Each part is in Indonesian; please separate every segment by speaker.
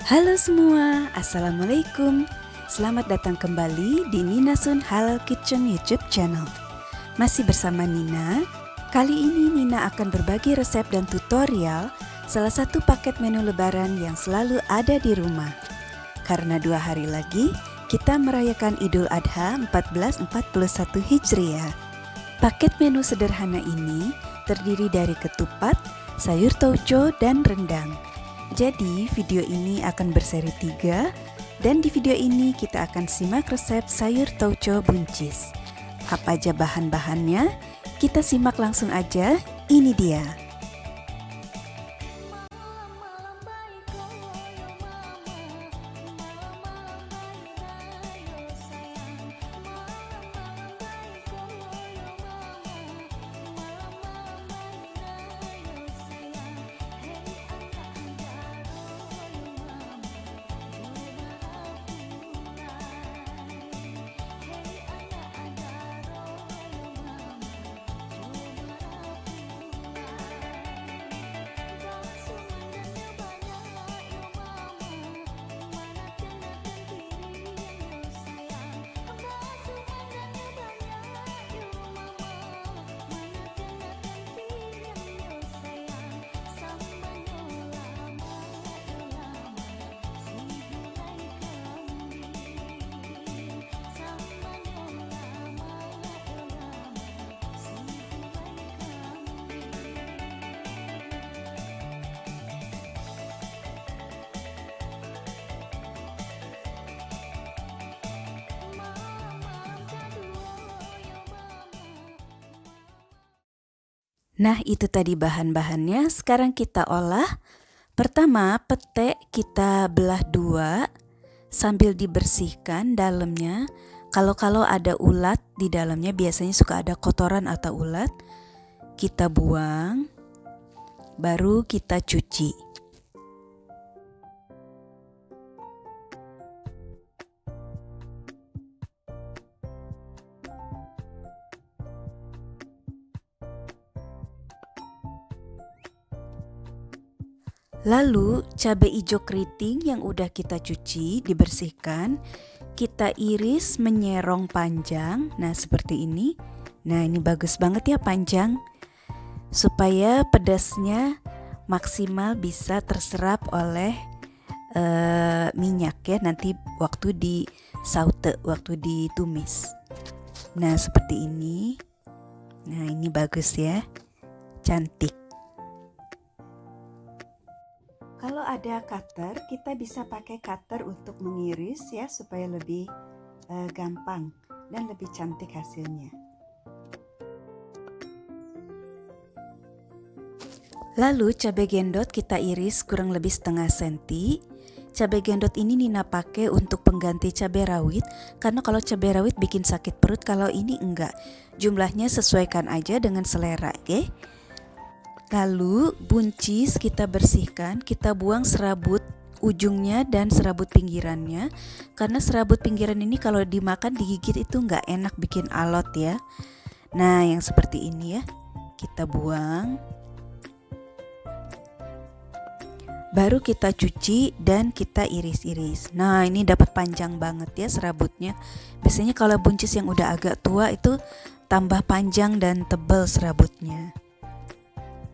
Speaker 1: Halo semua, Assalamualaikum. Selamat datang kembali di Nina Sun Halal Kitchen YouTube channel. Masih bersama Nina. Kali ini Nina akan berbagi resep dan tutorial salah satu paket menu lebaran yang selalu ada di rumah. Karena 2 hari lagi kita merayakan Idul Adha 1441 Hijriah. Paket menu sederhana ini terdiri dari ketupat, sayur tauco, dan rendang. Jadi video ini akan berseri 3 dan di video ini kita akan simak resep sayur tauco buncis. Apa aja bahan-bahannya? Kita simak langsung aja, ini dia. Nah, itu tadi bahan-bahannya. Sekarang kita olah. Pertama, pete kita belah 2 sambil dibersihkan dalamnya. Kalau ada ulat di dalamnya, biasanya suka ada kotoran atau ulat. Kita buang, baru kita cuci. Lalu cabai hijau keriting yang udah kita cuci, dibersihkan, kita iris menyerong panjang. Nah, seperti ini. Nah, ini bagus banget ya panjang, supaya pedasnya maksimal bisa terserap oleh minyak ya, nanti waktu di saute, waktu ditumis. Nah, seperti ini. Nah, ini bagus ya, cantik. Kalau ada cutter, kita bisa pakai cutter untuk mengiris ya, supaya lebih gampang dan lebih cantik hasilnya. Lalu cabai gendot kita iris kurang lebih setengah senti. Cabai gendot ini Nina pakai untuk pengganti cabai rawit, karena kalau cabai rawit bikin sakit perut, kalau ini enggak. Jumlahnya sesuaikan aja dengan selera, oke? Lalu buncis kita bersihkan, kita buang serabut ujungnya dan serabut pinggirannya, karena serabut pinggiran ini kalau dimakan digigit itu nggak enak, bikin alot ya. Nah, yang seperti ini ya, kita buang, baru kita cuci dan kita iris-iris. Nah, ini dapat panjang banget ya serabutnya. Biasanya kalau buncis yang udah agak tua itu tambah panjang dan tebal serabutnya.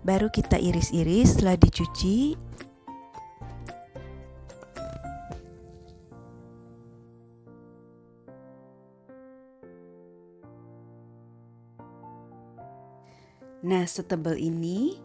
Speaker 1: Baru kita iris-iris setelah dicuci. Nah, setebal ini.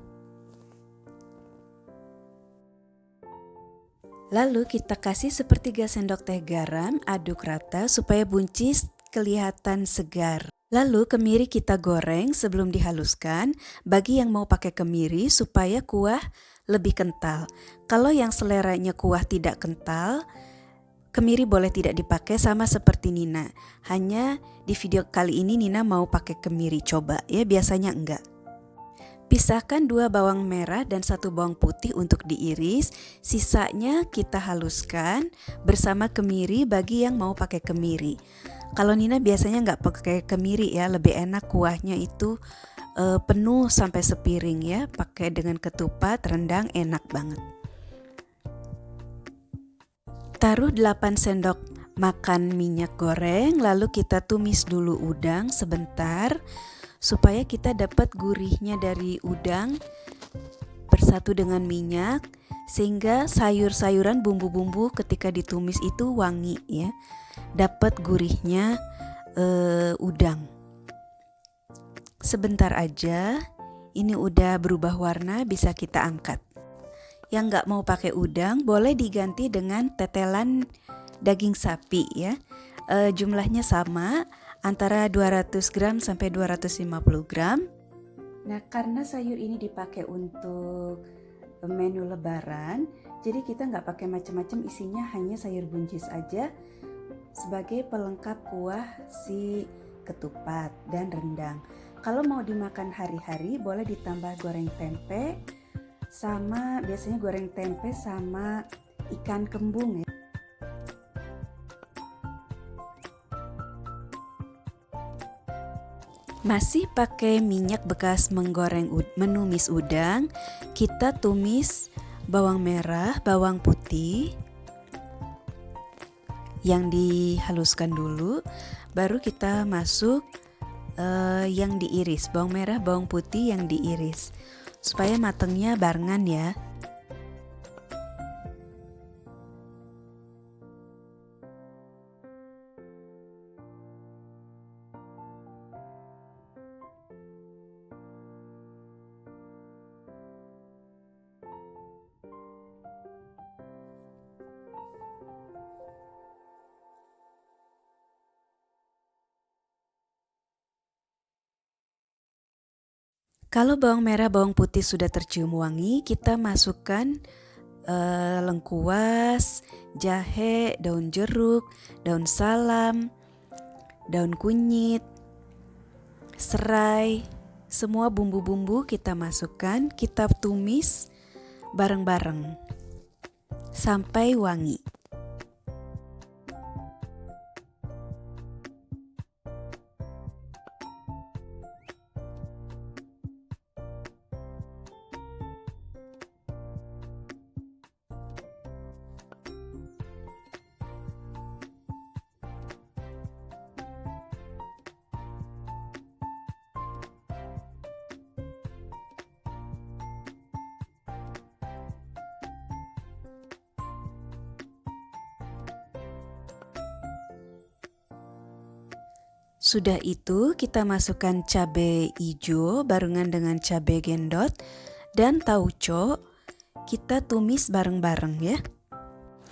Speaker 1: Lalu kita kasih sepertiga sendok teh garam, aduk rata supaya buncis kelihatan segar. Lalu kemiri kita goreng sebelum dihaluskan, bagi yang mau pakai kemiri supaya kuah lebih kental. Kalau yang seleranya kuah tidak kental, kemiri boleh tidak dipakai, sama seperti Nina. Hanya di video kali ini Nina mau pakai kemiri, coba ya, biasanya enggak. Pisahkan 2 bawang merah dan 1 bawang putih untuk diiris, sisanya kita haluskan bersama kemiri bagi yang mau pakai kemiri. Kalau Nina biasanya nggak pakai kemiri ya, lebih enak kuahnya itu penuh sampai sepiring ya, pakai dengan ketupat, rendang, enak banget. Taruh 8 sendok makan minyak goreng, lalu kita tumis dulu udang sebentar supaya kita dapat gurihnya dari udang bersatu dengan minyak, sehingga sayur-sayuran bumbu-bumbu ketika ditumis itu wangi ya, dapat gurihnya udang. Sebentar aja ini udah berubah warna, bisa kita angkat. Yang nggak mau pakai udang boleh diganti dengan tetelan daging sapi ya. Jumlahnya sama antara 200 gram sampai 250 gram. Nah, karena sayur ini dipakai untuk menu lebaran, jadi kita nggak pakai macam-macam, isinya hanya sayur buncis aja sebagai pelengkap kuah si ketupat dan rendang. Kalau mau dimakan hari-hari boleh ditambah goreng tempe, sama biasanya goreng tempe sama ikan kembung ya. Masih pakai minyak bekas menumis udang, kita tumis bawang merah, bawang putih yang dihaluskan dulu, baru kita masuk yang diiris, bawang merah, bawang putih yang diiris supaya matangnya barengan ya. Kalau bawang merah, bawang putih sudah tercium wangi, kita masukkan lengkuas, jahe, daun jeruk, daun salam, daun kunyit, serai, semua bumbu-bumbu kita masukkan, kita tumis bareng-bareng sampai wangi. Sudah itu kita masukkan cabai hijau barengan dengan cabai gendot dan tauco, kita tumis bareng-bareng ya.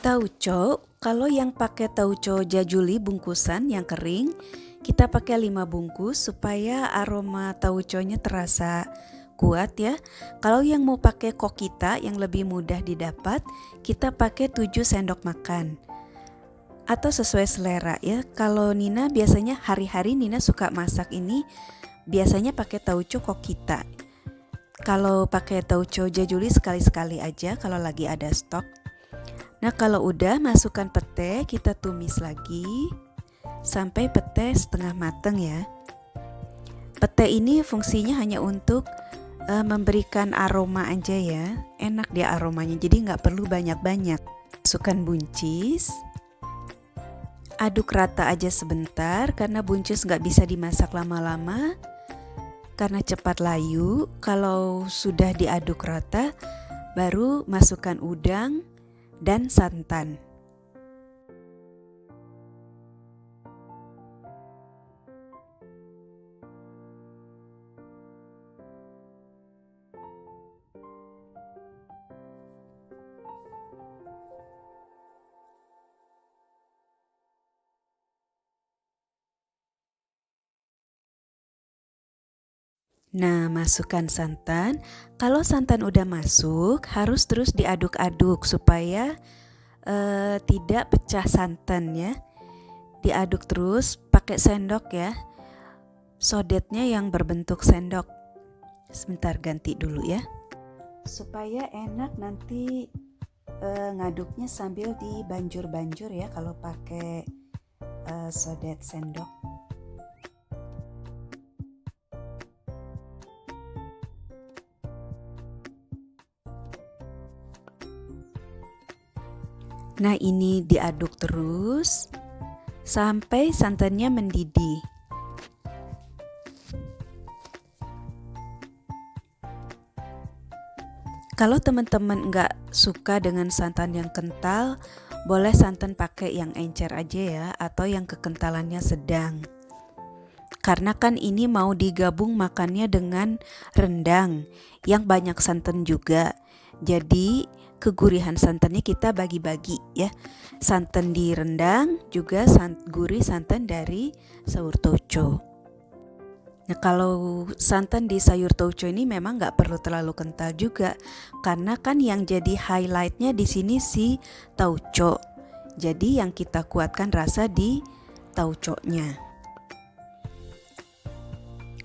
Speaker 1: Tauco, kalau yang pakai tauco jajuli bungkusan yang kering, kita pakai 5 bungkus supaya aroma tauconya terasa kuat ya. Kalau yang mau pakai kokita yang lebih mudah didapat, kita pakai 7 sendok makan. Atau sesuai selera ya. Kalau Nina biasanya hari-hari Nina suka masak ini biasanya pakai tauco kokita. Kalau pakai tauco jajuli sekali-sekali aja kalau lagi ada stok. Nah, kalau udah masukkan pete, kita tumis lagi sampai pete setengah mateng ya. Pete ini fungsinya hanya untuk memberikan aroma aja ya. Enak dia aromanya, jadi nggak perlu banyak-banyak. Masukkan buncis. Aduk rata aja sebentar karena buncis nggak bisa dimasak lama-lama karena cepat layu. Kalau sudah diaduk rata, baru masukkan udang dan santan. Nah, masukkan santan. Kalau santan udah masuk, harus terus diaduk-aduk supaya tidak pecah santan ya. Diaduk terus pakai sendok ya. Sodetnya yang berbentuk sendok. Sebentar ganti dulu ya. Supaya enak nanti ngaduknya sambil dibanjur-banjur ya kalau pakai sodet sendok. Nah, ini diaduk terus sampai santannya mendidih. Kalau teman-teman nggak suka dengan santan yang kental, boleh santan pakai yang encer aja ya, atau yang kekentalannya sedang. Karena kan ini mau digabung makannya dengan rendang yang banyak santan juga. Jadi kegurihan santannya kita bagi-bagi ya. Santan di rendang juga gurih santan dari sayur tauco. Nah, kalau santan di sayur tauco ini memang nggak perlu terlalu kental juga, karena kan yang jadi highlightnya di sini si tauco. Jadi yang kita kuatkan rasa di tauconya.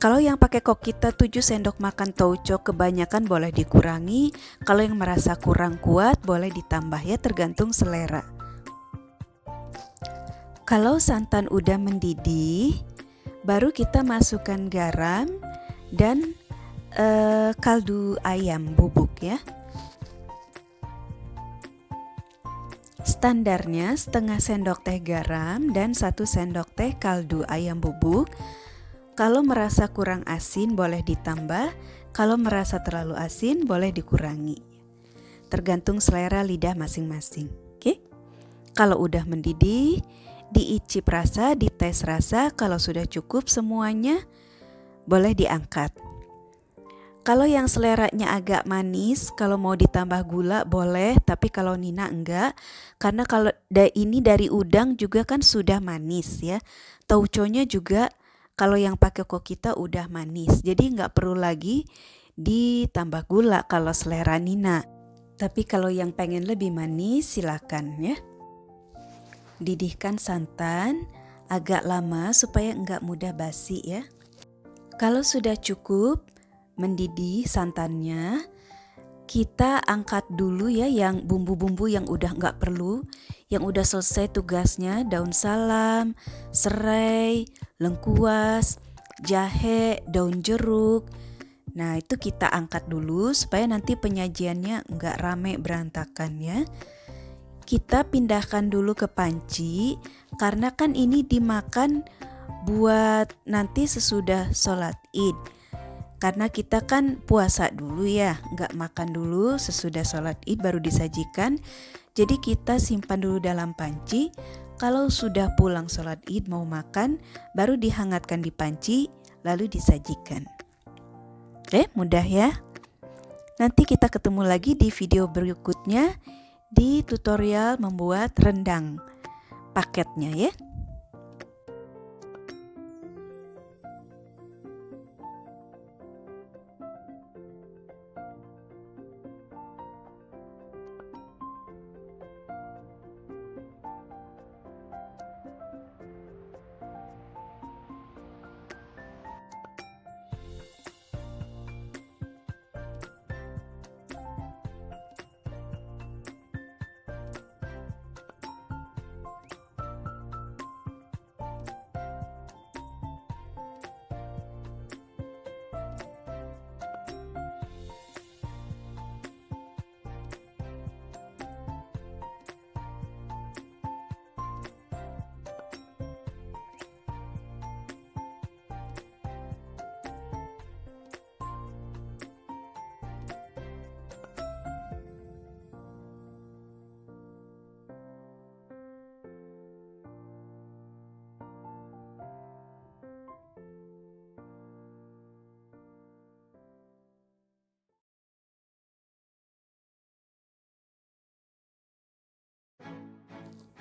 Speaker 1: Kalau yang pakai kokita 7 sendok makan tauco kebanyakan boleh dikurangi. Kalau yang merasa kurang kuat boleh ditambah ya, tergantung selera. Kalau santan udah mendidih, baru kita masukkan garam dan kaldu ayam bubuk ya. Standarnya setengah sendok teh garam dan 1 sendok teh kaldu ayam bubuk. Kalau merasa kurang asin boleh ditambah, kalau merasa terlalu asin boleh dikurangi. Tergantung selera lidah masing-masing. Oke? Kalau udah mendidih, diicip rasa, dites rasa. Kalau sudah cukup semuanya, boleh diangkat. Kalau yang seleranya agak manis, kalau mau ditambah gula boleh, tapi kalau Nina enggak, karena kalau ini dari udang juga kan sudah manis ya. Tauconya juga kalau yang pakai kokita udah manis, jadi nggak perlu lagi ditambah gula kalau selera Nina. Tapi kalau yang pengen lebih manis silakan ya. Didihkan santan agak lama supaya nggak mudah basi ya. Kalau sudah cukup mendidih santannya, kita angkat dulu ya yang bumbu-bumbu yang udah nggak perlu, yang udah selesai tugasnya, daun salam, serai, lengkuas, jahe, daun jeruk. Nah itu kita angkat dulu supaya nanti penyajiannya nggak rame berantakan ya. Kita pindahkan dulu ke panci karena kan ini dimakan buat nanti sesudah sholat id. Karena kita kan puasa dulu ya, nggak makan dulu, sesudah sholat id baru disajikan. Jadi kita simpan dulu dalam panci. Kalau sudah pulang sholat id mau makan, baru dihangatkan di panci, lalu disajikan. Oke, mudah ya. Nanti kita ketemu lagi di video berikutnya di tutorial membuat rendang paketnya ya.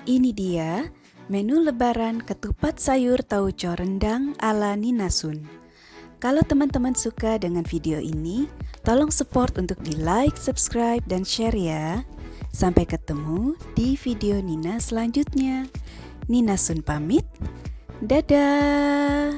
Speaker 1: Ini dia menu lebaran ketupat sayur tauco rendang ala Nina Sun. Kalau teman-teman suka dengan video ini, tolong support untuk di like, subscribe, dan share ya. Sampai ketemu di video Nina selanjutnya. Nina Sun pamit. Dadah.